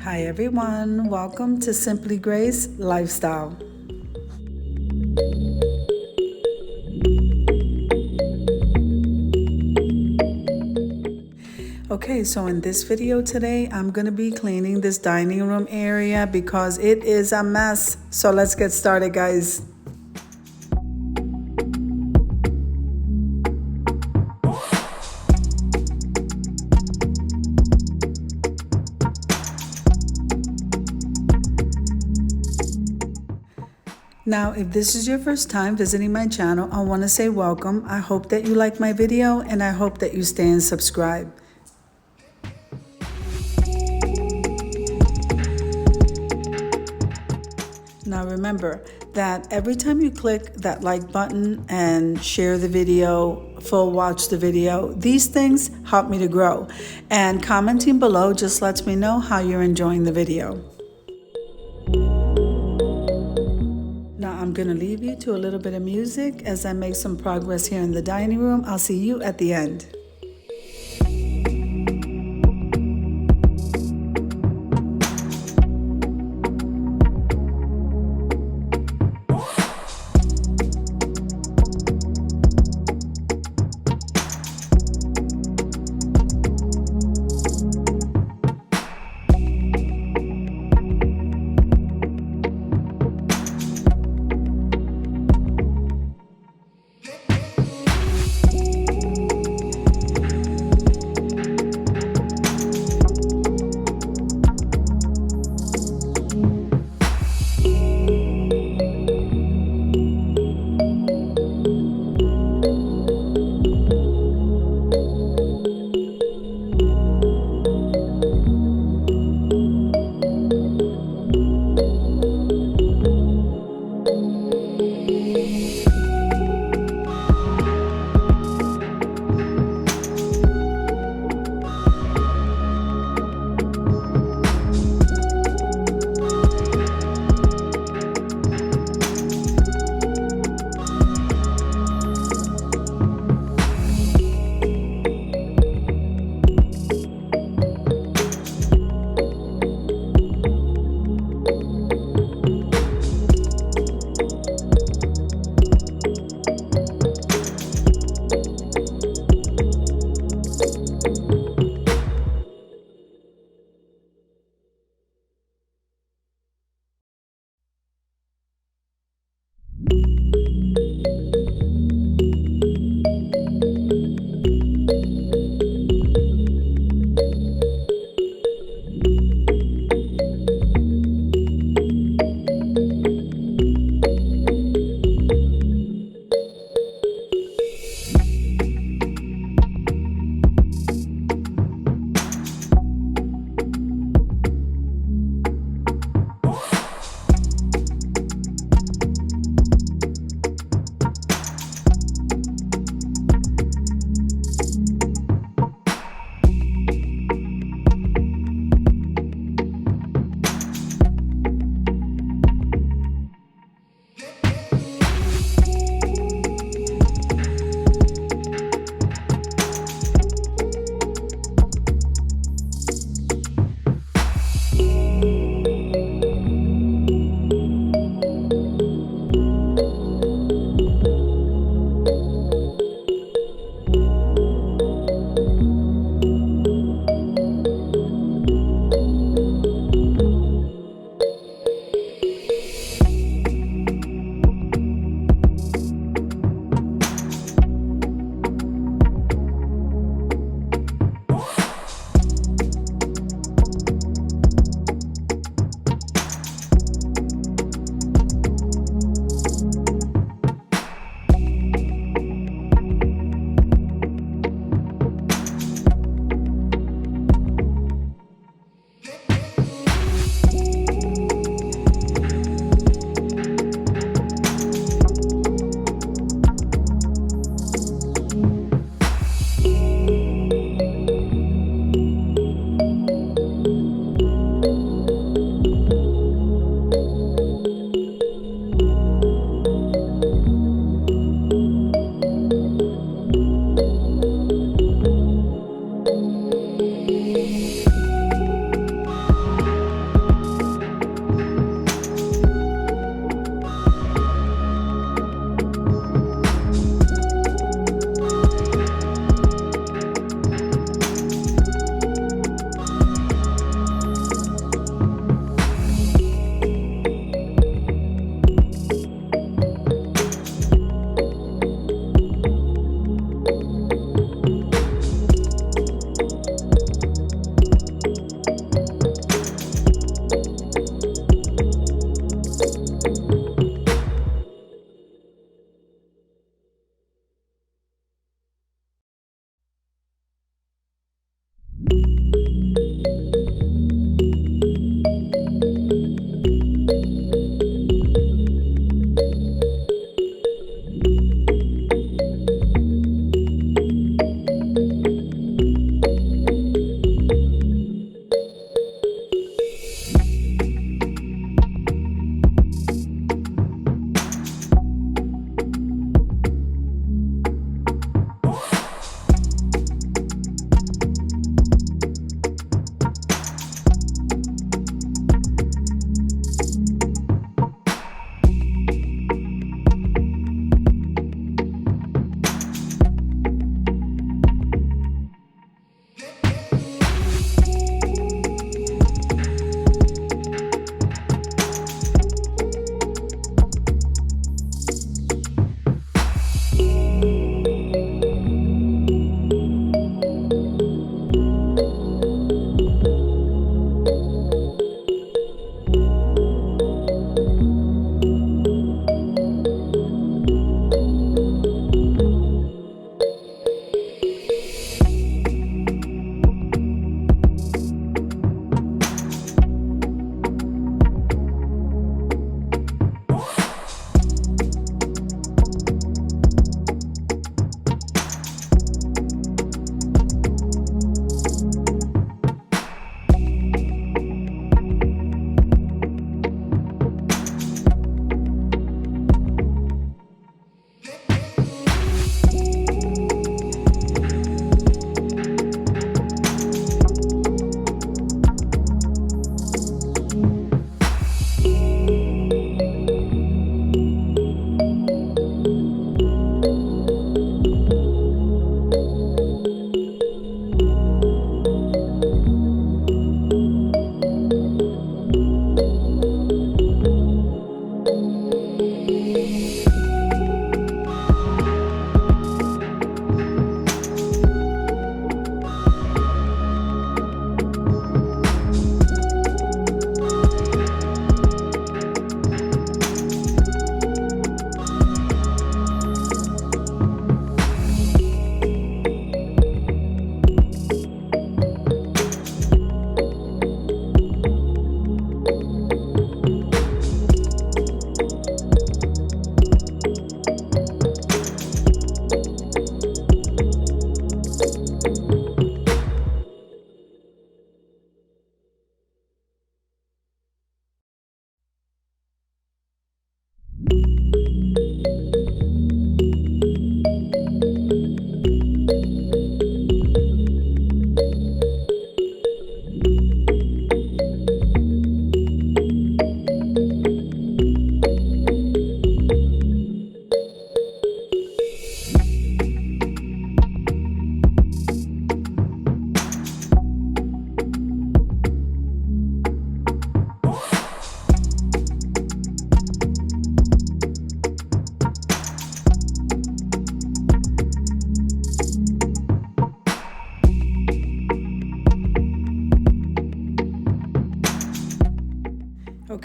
Hi everyone, welcome to Simply Grace Lifestyle. Okay, so in this video today, I'm going to be cleaning this dining room area because it is a mess. So let's get started, guys. Now, if this is your first time visiting my channel, I want to say welcome. I hope that you like my video and I hope that you stay and subscribe. Now remember that every time you click that like button and share the video, full watch the video, these things help me to grow. And commenting below just lets me know how you're enjoying the video. Now I'm going to leave you to a little bit of music as I make some progress here in the dining room. I'll see you at the end.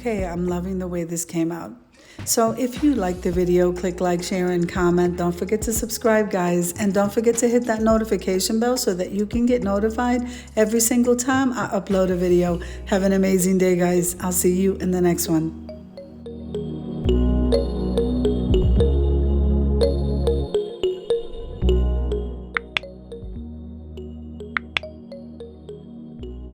Okay, I'm loving the way this came out. So if you like the video, click like, share, and comment. Don't forget to subscribe, guys. And don't forget to hit that notification bell so that you can get notified every single time I upload a video. Have an amazing day, guys. I'll see you in the next one.